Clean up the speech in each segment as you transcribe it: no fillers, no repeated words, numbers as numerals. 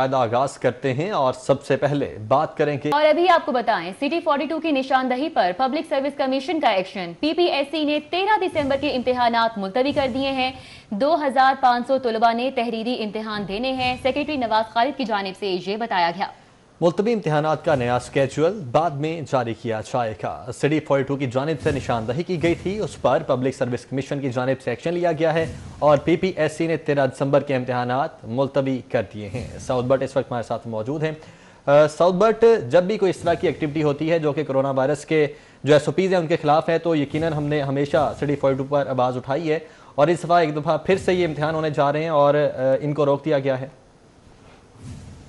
आगाज करते हैं और सबसे पहले बात करें कि और अभी आपको बताएं सिटी 42 की निशानदही पर पब्लिक सर्विस कमीशन का एक्शन। पीपीएससी ने 13 दिसंबर के इम्तिहानात मुलतवी कर दिए हैं। 2500 तलबा ने तहरीरी इम्तिहान देने हैं। सेक्रेटरी नवाज खालिद की जानिब से ये बताया गया। मुलतवी इम्तिहानात का नया स्केड्यूल बाद में जारी किया जाएगा। सिटी 42 की जानिब से निशानदही की गई थी, उस पर पब्लिक सर्विस कमीशन की जानिब से एक्शन लिया गया है और पीपीएससी ने 13 दिसंबर के इम्तिहानात मुलतवी कर दिए हैं। साउथ बट इस वक्त हमारे साथ मौजूद हैं। साउथ बट, जब भी कोई इस तरह की एक्टिविटी होती है जो कि कोरोना वायरस के जो SOPs हैं उनके खिलाफ है, तो यकीनन हमने हमेशा सिटी 42 पर आवाज़ उठाई है और इस दफ़ा एक दफ़ा फिर से ये इम्तिहान होने जा रहे हैं और इनको रोक दिया गया है।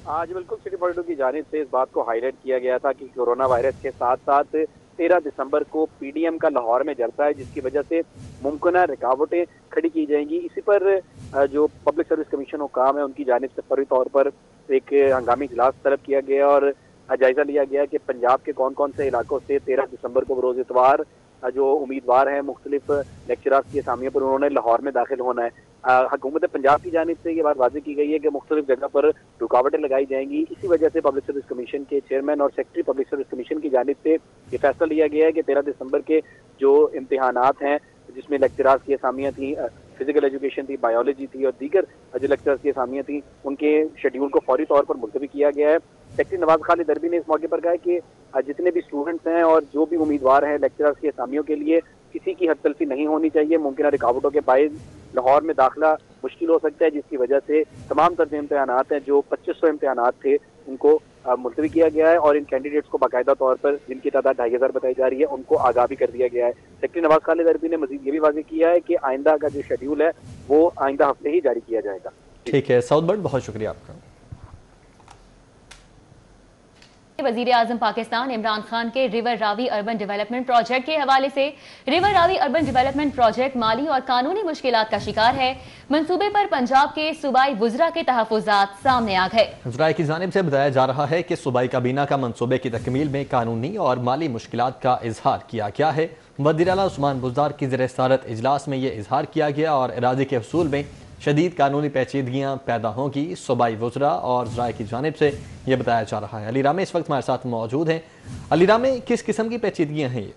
आज बिल्कुल सिटी 42 की जानिब से इस बात को हाईलाइट किया गया था कि कोरोना वायरस के साथ साथ 13 दिसंबर को PDM का लाहौर में जलसा है, जिसकी वजह से मुमकिन रुकावटें खड़ी की जाएंगी। इसी पर जो पब्लिक सर्विस कमीशन को काम है उनकी जानिब से फौरी तौर पर एक हंगामी इजलास तलब किया गया और जायजा लिया गया कि पंजाब के कौन कौन से इलाकों से 13 दिसंबर को बरोज इतवार जो उम्मीदवार हैं मुख्तलिफ लेक्चरर्स की असामियों पर उन्होंने लाहौर में दाखिल होना है। हुकूमत पंजाब की जानिब से ये बात वाज़ेह की गई है कि मुख्तलिफ जगह पर रुकावटें लगाई जाएंगी। इसी वजह से पब्लिक सर्विस कमीशन के चेयरमैन और सेक्रेटरी पब्लिक सर्विस कमीशन की जानिब से ये फैसला लिया गया है कि 13 दिसंबर के जो इम्तिहानात हैं, जिसमें लेक्चरर्स की असामियाँ थी, फिजिकल एजुकेशन थी, बायोलॉजी थी और दीगर जो लेक्चरर्स की असामियाँ थी, उनके शेड्यूल को फौरी तौर पर मुलतवी किया गया है। सेक्रेटरी नवाज खालिद अरबी ने इस मौके पर कहा कि जितने भी स्टूडेंट्स हैं और जो भी उम्मीदवार हैं लेक्चरर्स की असामियों के लिए किसी की हद तलफी नहीं होनी चाहिए। मुमकिन रुकावटों के बायस लाहौर में दाखिला मुश्किल हो सकता है, जिसकी वजह से तमाम तरह इम्तिहानात हैं, जो 2500 इम्तिहानात थे, उनको मुलतवी किया गया है और इन कैंडिडेट्स को बाकायदा तौर पर, जिनकी तादाद 2500 बताई जा रही है, उनको आगाह भी कर दिया गया है। सेक्रेटरी नवाज खालिद अरबी ने मजीद ये भी वाज़ेह किया है कि आइंदा का जो शेड्यूल है वो आइंदा हफ्ते ही जारी किया जाएगा। ठीक है साउथ बट, बहुत शुक्रिया आपका। वजीर आजम पाकिस्तान इमरान खान के river Ravi urban development project के हवाले से river Ravi urban development project माली और कानूनी मुश्किलात का शिकार है। मंसूबे पर पंजाब के सूबाई वुज़रा के तहफ़्फ़ुज़ात सामने आ गए। वज़राए की जानिब से बताया जा रहा है कि सूबाई काबीना का मंसूबे की तकमील में कानूनी और माली मुश्किलात का इजहार किया गया है। वज़ीर आला उस्मान बुज़दार की ज़ेर सदारत इजलास में ये इजहार किया गया और इरादे के हसूल में शदीद कानूनी पेचीदगियाँ पैदा होंगी। सूबाई वज़रा और ज़राए की जानिब से ये बताया जा रहा है। अली रामे इस वक्त हमारे साथ मौजूद हैं। अली रामे, किस किस्म की पेचीदगियाँ हैं ये?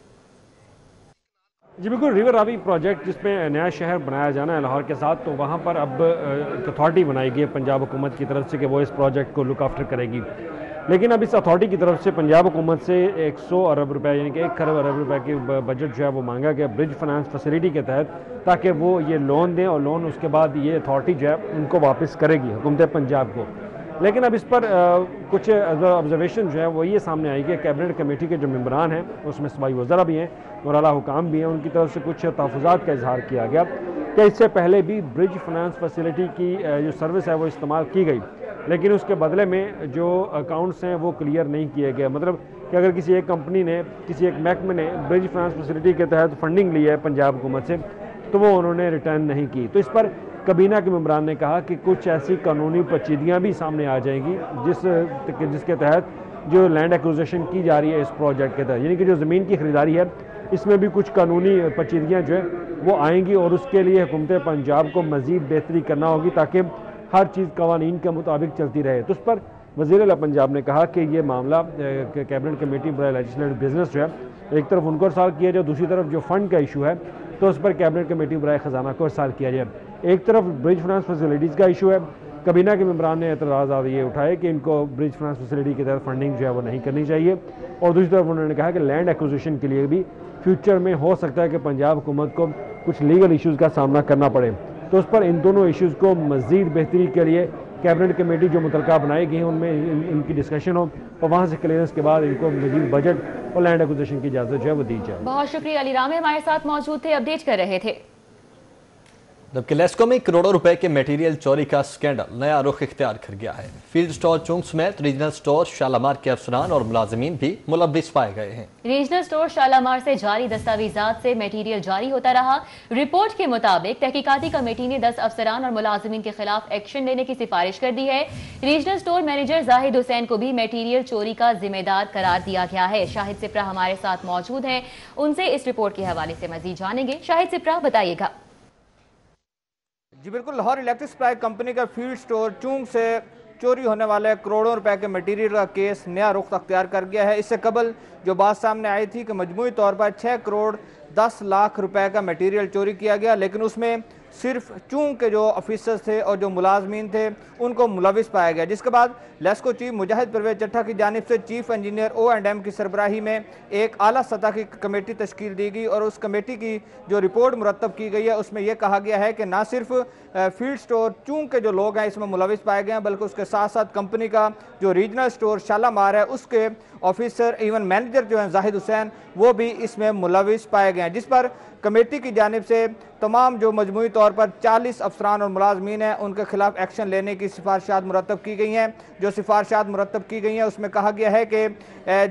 जी बिल्कुल, रिवर रावी प्रोजेक्ट जिसमें नया शहर बनाया जाना है लाहौर के साथ, तो वहाँ पर अब अथॉरिटी बनाई गई है पंजाब हुकूमत की तरफ से कि वो इस प्रोजेक्ट को लुक आफ्टर करेगी। लेकिन अब इस अथॉरिटी की तरफ से पंजाब हुकूमत से 100 अरब रुपए यानी कि 1 खरब अरब रुपए की बजट जो है वो मांगा गया ब्रिज फाइनेंस फैसिलिटी के तहत, ताकि वो ये लोन दें और लोन उसके बाद ये अथॉरिटी जो है उनको वापस करेगी हुकूमत पंजाब को। लेकिन अब इस पर कुछ ऑब्जर्वेशन जो है वो ये सामने आई कि कैबिनेट कमेटी के जो मेंबरान हैं उसमें सूबाई वज़रा भी हैं और आला हुकाम भी हैं, उनकी तरफ से कुछ तहफ़्फ़ुज़ात का इजहार किया गया कि इससे पहले भी ब्रिज फाइनेंस फैसिलिटी की जो सर्विस है वो इस्तेमाल की गई, लेकिन उसके बदले में जो अकाउंट्स हैं वो क्लियर नहीं किए गए। मतलब कि अगर किसी एक कंपनी ने, किसी एक महकमे ने ब्रिज फाइनेंस फैसिलिटी के तहत फंडिंग ली है पंजाब हुकूमत से, तो वो उन्होंने रिटर्न नहीं की। तो इस पर कबीना के मेंबरान ने कहा कि कुछ ऐसी कानूनी पेचीदगियाँ भी सामने आ जाएंगी जिसके तहत जो लैंड एक्विजिशन की जा रही है इस प्रोजेक्ट के तहत, यानी कि जो ज़मीन की ख़रीदारी है, इसमें भी कुछ कानूनी पेचीदगियाँ जो है वो आएंगी और उसके लिए हुकूमत पंजाब को मज़ीद बेहतरी करना होगी ताकि हर चीज़ कवानीन के मुताबिक चलती रहे। तो उस पर वज़ीर आला पंजाब ने कहा कि ये मामला कैबिनेट कमेटी बराए लेजिस्लेटिव बिजनेस जो है, एक तरफ उनको इरसाल किया जाए, दूसरी तरफ जो फ़ंड का इशू है तो उस पर कैबिनेट कमेटी बराए ख़जाना को इरसाल किया जाए। एक तरफ ब्रिज फाइनेंस फैसिलिटीज़ का इशू है, कबीना के मेंबरान ने एतराज़ात ये उठाए कि इनको ब्रिज फाइनेंस फैसिलिटी के तहत फंडिंग जो है वो नहीं करनी चाहिए, और दूसरी तरफ उन्होंने कहा कि लैंड एक्विजिशन के लिए भी फ्यूचर में हो सकता है कि पंजाब हुकूमत को कुछ लीगल इशूज़ का सामना करना पड़े। तो उस पर इन दोनों इश्यूज़ को मज़ीद बेहतरी के लिए कैबिनेट कमेटी जो मुतलका बनाई गई है उनमें इनकी डिस्कशन हो और वहाँ से क्लियरेंस के बाद इनको मज़ीद बजट और लैंड एक्विजिशन की इजाज़त जो है वो दी जाए। बहुत शुक्रिया। अली रामे हमारे साथ मौजूद थे, अपडेट कर रहे थे। जबकि लेस्को में करोड़ों रुपए के मटेरियल चोरी का स्कैंडल नया रुख इख्तियार कर गया है। फील्ड स्टोर चुंग समेत रीजनल स्टोर शालामार के अफसरान और मुलाजिमीन भी मुलव्विस पाए गए हैं। रीजनल स्टोर शालामार से जारी दस्तावेजात से मटेरियल जारी होता रहा। रिपोर्ट के मुताबिक तहकीकाती कमेटी ने 10 अफसरान और मुलाजिमीन के खिलाफ एक्शन लेने की सिफारिश कर दी है। Regional store manager Zahid Hussain को भी मटेरियल चोरी का जिम्मेदार करार दिया गया है। शाहिद सिप्रा हमारे साथ मौजूद हैं, उनसे इस रिपोर्ट के हवाले से मजीद जानेंगे। शाहिद सिप्रा, बताइएगा। जी बिल्कुल, लाहौर इलेक्ट्रिक सप्लाई कंपनी का फील्ड स्टोर चूंग से चोरी होने वाले करोड़ों रुपए के मटीरियल का केस नया रुख अख्तियार कर गया है। इससे कबल जो बात सामने आई थी कि मजमूई तौर पर 6 करोड़ 10 लाख रुपए का मटीरियल चोरी किया गया, लेकिन उसमें सिर्फ चूंग के जो ऑफिसर्स थे और जो मुलाजमीन थे उनको मुलविस पाया गया, जिसके बाद लेस्को चीफ मुजाहिद परवेज चट्टा की जानिब से चीफ इंजीनियर O&M की सरबराही में एक आला सतह की कमेटी तश्कील दी गई और उस कमेटी की जो रिपोर्ट मुरतब की गई है उसमें यह कहा गया है कि ना सिर्फ फील्ड स्टोर चूंग के जो लोग हैं इसमें मुलविस पाए गए हैं, बल्कि उसके साथ साथ कंपनी का जो रीजनल स्टोर शालामार है उसके ऑफिसर इवन मैनेजर जो हैं जाहिद हुसैन वो भी इसमें मुलविस पाए गए हैं, जिस पर कमेटी की जानिब से तमाम जो मजमूई तौर पर 40 अफसरान और मुलाजमीन हैं उनके खिलाफ एक्शन लेने की सिफारिशात मुरतब की गई हैं। जो सिफारिशात मुरतब की गई हैं उसमें कहा गया है कि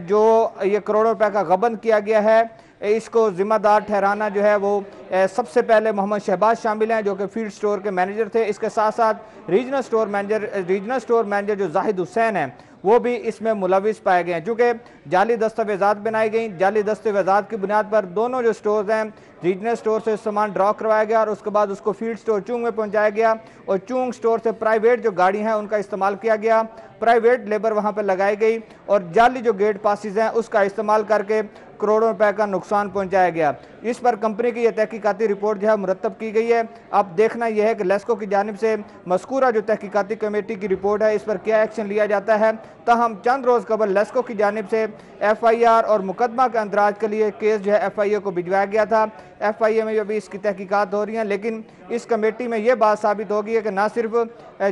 जो ये करोड़ों रुपए का गबन किया गया है इसको जिम्मेदार ठहराना जो है वो सबसे पहले मोहम्मद शहबाज शामिल हैं जो कि फील्ड स्टोर के मैनेजर थे। इसके साथ साथ रीजनल स्टोर मैनेजर जो जाहिद हुसैन हैं वो भी इसमें मुलविस पाए गए हैं। चूँकि जाली दस्तावेज़ात बनाई गई, जाली दस्तावेज़ात की बुनियाद पर दोनों जो स्टोर्स हैं रीजनल स्टोर से सामान ड्रॉ करवाया गया और उसके बाद उसको फील्ड स्टोर चूंग में पहुंचाया गया और चूंग स्टोर से प्राइवेट जो गाड़ी हैं उनका इस्तेमाल किया गया, प्राइवेट लेबर वहां पर लगाई गई और जाली जो गेट पासिस हैं उसका इस्तेमाल करके करोड़ों रुपए का नुकसान पहुंचाया गया। इस पर कंपनी की यह तहकीकाती रिपोर्ट जो है मुरतब की गई है। अब देखना यह है कि लेस्को की जानिब से मज़कूरा जो तहकीकाती कमेटी की रिपोर्ट है इस पर क्या एक्शन लिया जाता है। ताहम चंद रोज़ कबल लेस्को की जानिब से FIR और मुकदमा के अंदराज के लिए केस जो है FIA को भिजवाया गया था। FIA में अभी इसकी तहकीकात हो रही हैं, लेकिन इस कमेटी में यह बात साबित होगी है कि ना सिर्फ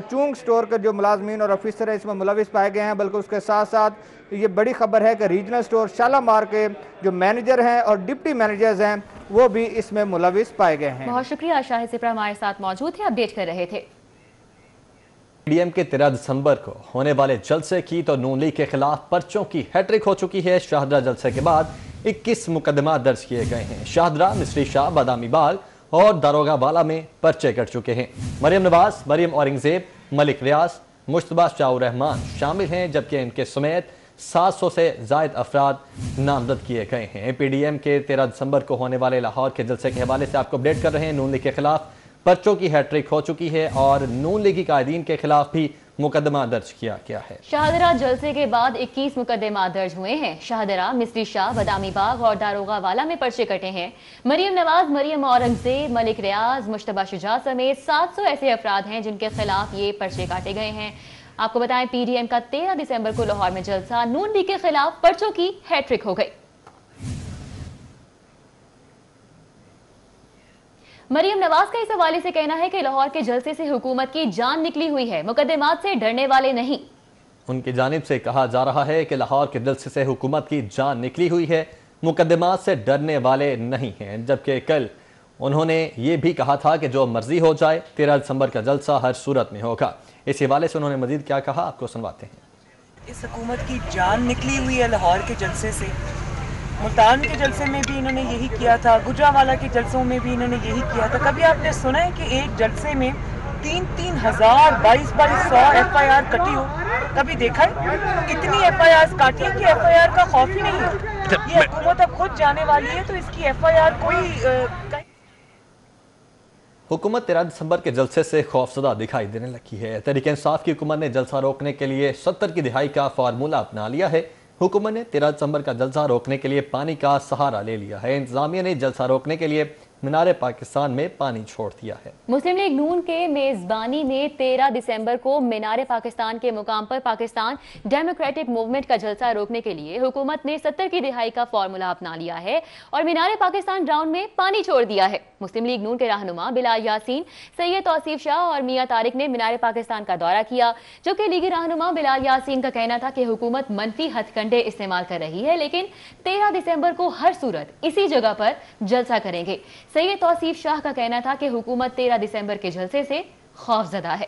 चूंग स्टोर के जो मुलाजमीन और ऑफिसर है इसमें मुलविस पाए गए हैं, बल्कि उसके साथ साथ ये बड़ी खबर है कि रीजनल स्टोर शालामार के जो मैनेजर हैं और डिप्टी मैनेजर्स हैं वो भी इसमें मुलविस पाए गए हैं। बहुत शुक्रिया, शाहिद सिप्रा हमारे साथ मौजूद थे, अपडेट कर रहे थे। पीडीएम के 13 दिसंबर को होने वाले जलसे की तो नून लीग के खिलाफ पर्चों की हैट्रिक हो चुकी है। शाहदरा जलसे के बाद 21 मुकदमा दर्ज किए गए हैं। शाहदरा, मिस्री शाह, बादामी बाग और दारोगा वाला में पर्चे कट चुके हैं। मरियम नवाज, मरियम औरंगजेब, मलिक रियाज, मुश्तबा शाह रहमान शामिल हैं, जबकि इनके समेत 700 से जायद अफराद नामजद किए गए हैं। पीडीएम के 13 दिसंबर को होने वाले लाहौर के जलसे के हवाले से आपको अपडेट कर रहे हैं। नून लीग के खिलाफ पर्चों की हैट्रिक हो चुकी है और नून लीगी कायदीन के खिलाफ भी मुकदमा दर्ज किया गया है। शाहदरा जलसे के बाद 21 मुकदमा दर्ज हुए हैं। शाहदरा, मिस्री शाह, बादामी बाग और दारोगा वाला में पर्चे कटे हैं। मरियम नवाज, मरियम औरंगजेब, मलिक रियाज, मुश्तबा शुजा समेत 700 ऐसे अफराद हैं जिनके खिलाफ ये पर्चे काटे गए हैं। आपको बताएं, पीडीएम का 13 दिसंबर को लाहौर में जलसा, नून लीग के खिलाफ पर्चों की हैट्रिक हो गई। मरियम नवाज का इस हवाले से कहना है कि लाहौर के जलसे से हुकूमत की जान निकली हुई है, मुकदमात से डरने वाले नहीं। उनकी जानिब से कहा जा रहा है कि लाहौर के जलसे से हुकूमत की जान निकली हुई है, मुकदमात से डरने वाले नहीं हैं। जबकि कल उन्होंने ये भी कहा था कि जो मर्जी हो जाए 13 दिसंबर का जलसा हर सूरत में होगा। इस हवाले से उन्होंने मजीद क्या कहा, आपको सुनवाते हैं। इस हुकूमत की जान निकली हुई है लाहौर के जलसे से। मुल्तान के जलसे में भी इन्होंने यही किया था, गुजरावाला के जलसों में भी इन्होंने यही किया था। कभी आपने सुना है कि एक जलसे में 3-3 हज़ार 2200 FIR कटी हो? कभी देखा है? इतनी FIR काटी है कि FIR का खौफ ही नहीं है। ये हुकूमत अब खुद जाने वाली है तो इसकी FIR कोई हुकूमत 13 दिसंबर के जलसे से खौफजदा दिखाई देने लगी है। तहरीक इंसाफ की हुकूमत ने जलसा रोकने के लिए 70 की दिहाई का फार्मूला अपना लिया है। हुकूमत ने 13 दिसंबर का जलसा रोकने के लिए पानी का सहारा ले लिया है। इंतजामिया ने जलसा रोकने के लिए मीनार पाकिस्तान में पानी छोड़ दिया है। मुस्लिम लीग नून के मेजबानी में 13 दिसंबर को मीनार पाकिस्तान के मुकाम पर पाकिस्तान डेमोक्रेटिक मूवमेंट का जलसा रोकने के लिए हुकूमत ने 70 की दिहाई का फॉर्मूला अपना लिया है और मीनार पाकिस्तान ग्राउंड में पानी छोड़ दिया है। मुस्लिम लीग नून के रहनुमा बिलाल यासीन, सैयद तौसीफ शाह और मियां तारिक ने मीनार पाकिस्तान का दौरा किया, जबकि लीगी रहनुमा बिलाल यासीन का कहना था कि हुकूमत मनफी हथकंडे इस्तेमाल कर रही है, लेकिन 13 दिसंबर को हर सूरत इसी जगह पर जलसा करेंगे। सैयद तौसीफ शाह का कहना था कि हुकूमत 13 दिसंबर के जलसे से खौफजदा है।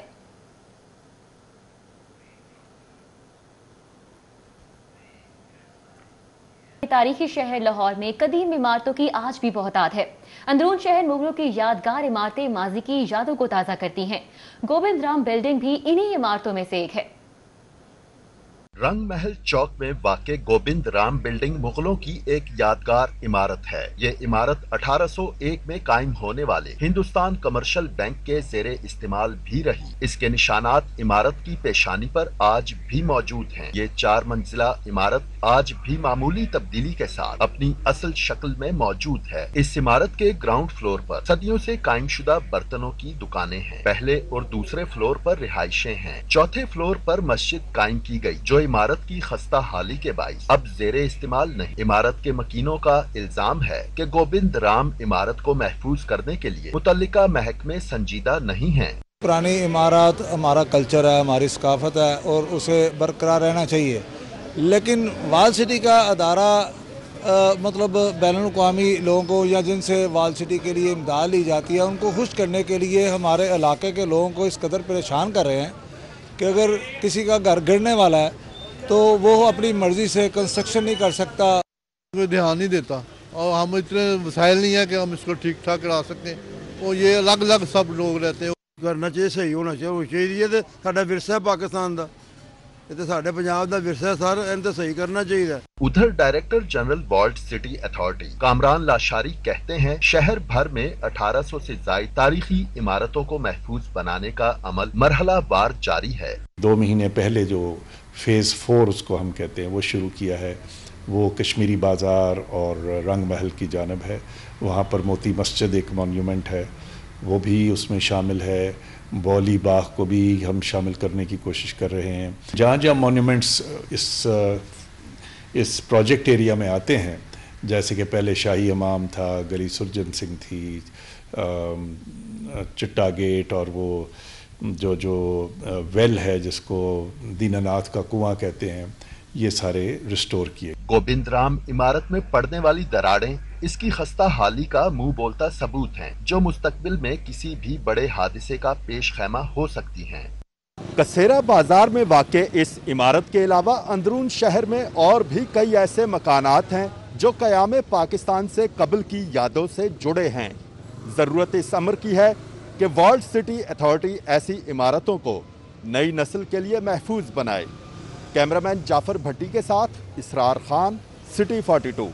तारीखी शहर लाहौर में कदीम इमारतों की आज भी बहुतात है। अंदरून शहर मुगलों की यादगार इमारतें माजी की यादों को ताज़ा करती हैं। गोविंद राम बिल्डिंग भी इन्हीं इमारतों में से एक है। रंग महल चौक में वाक़ गोविंद राम बिल्डिंग मुगलों की एक यादगार इमारत है। ये इमारत 1801 में कायम होने वाले हिंदुस्तान कमर्शियल बैंक के ज़ेरे इस्तेमाल भी रही। इसके निशानात इमारत की पेशानी पर आज भी मौजूद हैं। ये 4 मंजिला इमारत आज भी मामूली तब्दीली के साथ अपनी असल शक्ल में मौजूद है। इस इमारत के ग्राउंड फ्लोर पर सदियों से कायम शुदा बर्तनों की दुकानें हैं। पहले और दूसरे फ्लोर पर रिहाइशें हैं। चौथे फ्लोर पर मस्जिद कायम की गई, जो इमारत की खस्ता हाली के बाइस अब जेरे इस्तेमाल नहीं। इमारत के मकीनों का इल्जाम है कि गोविंद राम इमारत को महफूज करने के लिए मुतल्लिका महकमे संजीदा नहीं हैं। पुरानी इमारत हमारा कल्चर है, हमारी सकाफत है और उसे बरकरार रहना चाहिए, लेकिन वाल सिटी का अदारा मतलब बैनुल-अक़वामी लोगों को या जिनसे वाल सिटी के लिए इमदाद ली जाती है उनको खुश करने के लिए हमारे इलाके के लोगों को इस कदर परेशान कर रहे हैं कि अगर किसी का घर गिरने वाला है तो वो अपनी मर्जी से कंस्ट्रक्शन नहीं कर सकता। कोई ध्यान नहीं देता और हम इतने वसाइल नहीं है कि हम इसको ठीक ठाक करा सकते हैं। और ये अलग अलग सब लोग रहते हैं। करना चाहिए, सही होना चाहिए। तो साडा विरसा पाकिस्तान दा, ये साडे पंजाब दा विरसा सर, इन तो सही करना चाहिए। उधर director general world city authority Kamran Lashari कहते हैं शहर भर में 1800 से ज्यादा तारीखी इमारतों को महफूज बनाने का अमल मरहला वार जारी है। 2 महीने पहले जो फेज़ 4 उसको हम कहते हैं वो शुरू किया है, वो कश्मीरी बाज़ार और रंग महल की जानब है। वहाँ पर मोती मस्जिद एक मॉन्यूमेंट है, वो भी उसमें शामिल है। बौली बाग को भी हम शामिल करने की कोशिश कर रहे हैं। जहाँ जहाँ मॉन्यूमेंट्स इस प्रोजेक्ट एरिया में आते हैं, जैसे कि पहले शाही इमाम था, गली सुरजन सिंह थी, चिट्टा गेट और वो जो वेल है जिसको दीनानाथ का कुआं कहते हैं, ये सारे रिस्टोर किए। गोविंद राम इमारत में पड़ने वाली दरारें इसकी खस्ता हाली का मुंह बोलता सबूत हैं, जो मुस्तकबिल में किसी भी बड़े हादसे का पेश खैमा हो सकती हैं। कसेरा बाजार में वाक़े इस इमारत के अलावा अंदरून शहर में और भी कई ऐसे मकानात हैं जो क़याम पाकिस्तान से कबल की यादों से जुड़े हैं। ज़रूरत इस अमर की है कि वर्ल्ड सिटी अथॉरिटी ऐसी इमारतों को नई नस्ल के लिए महफूज बनाए। कैमरामैन जाफर भट्टी के साथ Israr Khan, city 42।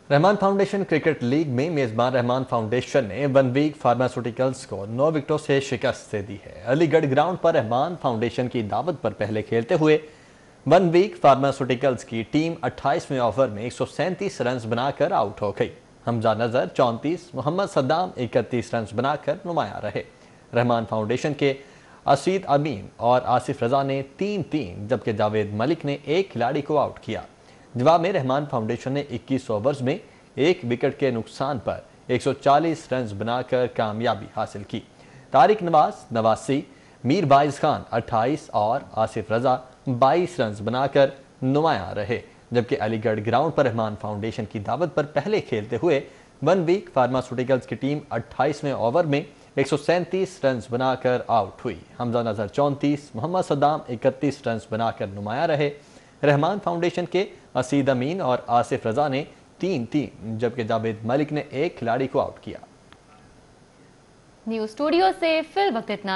Rehman foundation cricket league में मेज़बान रहमान फाउंडेशन ने 1 वीक फार्मास्यूटिकल्स को 9 विकेटों से शिकस्त दे दी है। अलीगढ़ ग्राउंड पर रहमान फाउंडेशन की दावत पर पहले खेलते हुए 1 वीक फार्मास्यूटिकल्स की टीम 28वें ओवर में 137 रन बनाकर आउट हो गई। हमजा नज़र 34, मोहम्मद सद्दाम 31 रन बनाकर नुमाया रहे। रहमान फाउंडेशन के असीद अमीन और आसिफ रजा ने 3-3, जबकि जावेद मलिक ने एक खिलाड़ी को आउट किया। जवाब में रहमान फाउंडेशन ने 21 ओवर्स में 1 विकेट के नुकसान पर 140 रन बनाकर कामयाबी हासिल की। तारिक नवाज 89, मीर बाइज खान 28 और आसिफ रजा 22 रन बनाकर नुमाया रहे। जबकि अलीगढ़ ग्राउंड पर रहमान फाउंडेशन की दावत पर पहले खेलते हुए 1 वीक फार्मास्यूटिकल्स की टीम 28वें ओवर में 137 रन बनाकर आउट हुई। हमजा नज़र 34, मोहम्मद सद्दाम 31 रन बनाकर नुमाया रहे। रहमान फाउंडेशन के असीद अमीन और आसिफ रजा ने 3-3, जबकि जावेद मलिक ने एक खिलाड़ी को आउट किया। न्यूज़ स्टूडियो से फिल वक्त इतना।